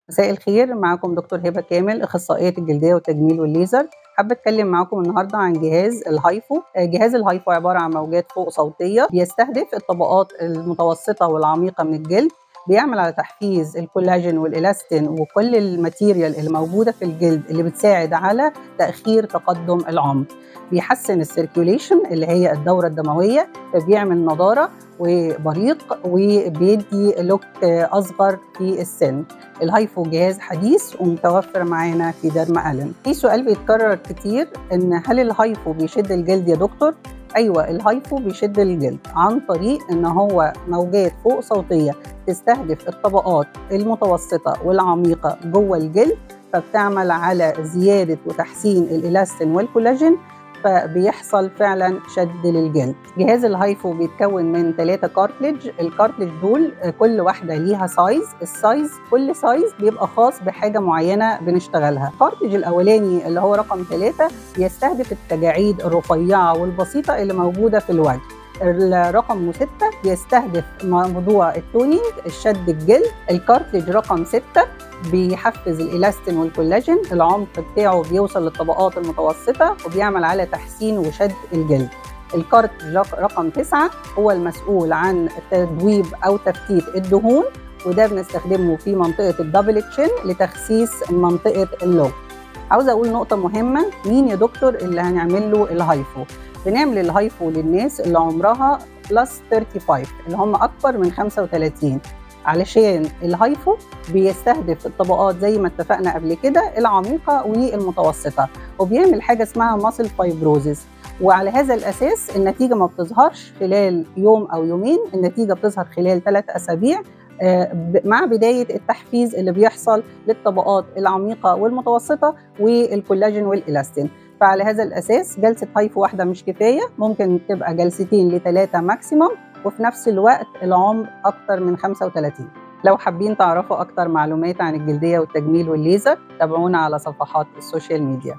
مساء الخير، معاكم دكتور هبة كامل، أخصائية الجلدية والتجميل والليزر. حابة أتكلم معاكم النهاردة عن جهاز الهايفو. جهاز الهايفو عبارة عن موجات فوق صوتية بيستهدف الطبقات المتوسطة والعميقة من الجلد. بيعمل على تحفيز الكولاجين والإلاستين وكل الماتيريال اللي موجودة في الجلد اللي بتساعد على تأخير تقدم العمر. بيحسن السيركيوليشن اللي هي الدورة الدموية، فبيعمل نضارة وبريق وبيدي لوك أصغر في السن. الهايفو جهاز حديث ومتوفر معانا في ديرما ألين. في سؤال بيتكرر كتير، ان هل الهايفو بيشد الجلد يا دكتور؟ ايوه، الهايفو بيشد الجلد عن طريق ان هو موجات فوق صوتيه تستهدف الطبقات المتوسطه والعميقه جوه الجلد، فبتعمل على زياده وتحسين الالاستين والكولاجين، فبيحصل فعلا شد للجلد. جهاز الهايفو بيتكون من 3 كارتليج. الكارتليج دول كل واحده ليها سايز، كل سايز بيبقى خاص بحاجه معينه بنشتغلها. الكارتليج الاولاني اللي هو رقم 3 بيستهدف التجاعيد الرفيعه والبسيطه اللي موجوده في الوجه. الرقم 6 بيستهدف موضوع التونينج، الشد الجلد. الكارتليج رقم 6 بيحفز الإلاستين والكولاجين، العمق بتاعه بيوصل للطبقات المتوسطة وبيعمل على تحسين وشد الجلد. الكارتليج رقم 9 هو المسؤول عن تدويب أو تفتيت الدهون، وده بنستخدمه في منطقة الدبل تشين لتخسيس منطقة اللو. عاوزة أقول نقطة مهمة، مين يا دكتور اللي هنعمل له الهايفو؟ بنعمل الهايفو للناس اللي عمرها بلس 35، اللي هم أكبر من 35، علشان الهايفو بيستهدف الطبقات زي ما اتفقنا قبل كده العميقة والمتوسطة، وبيعمل حاجة اسمها ماسل فايبروزيس. وعلى هذا الأساس النتيجة ما بتظهرش خلال يوم أو يومين، النتيجة بتظهر خلال 3 أسابيع مع بداية التحفيز اللي بيحصل للطبقات العميقة والمتوسطة والكولاجين والإلاستين. فعلى هذا الأساس جلسة هايفو واحدة مش كفاية، ممكن تبقى جلستين ل3 ماكسيموم، وفي نفس الوقت العمر أكتر من 35. لو حابين تعرفوا أكتر معلومات عن الجلدية والتجميل والليزر، تابعونا على صفحات السوشيال ميديا.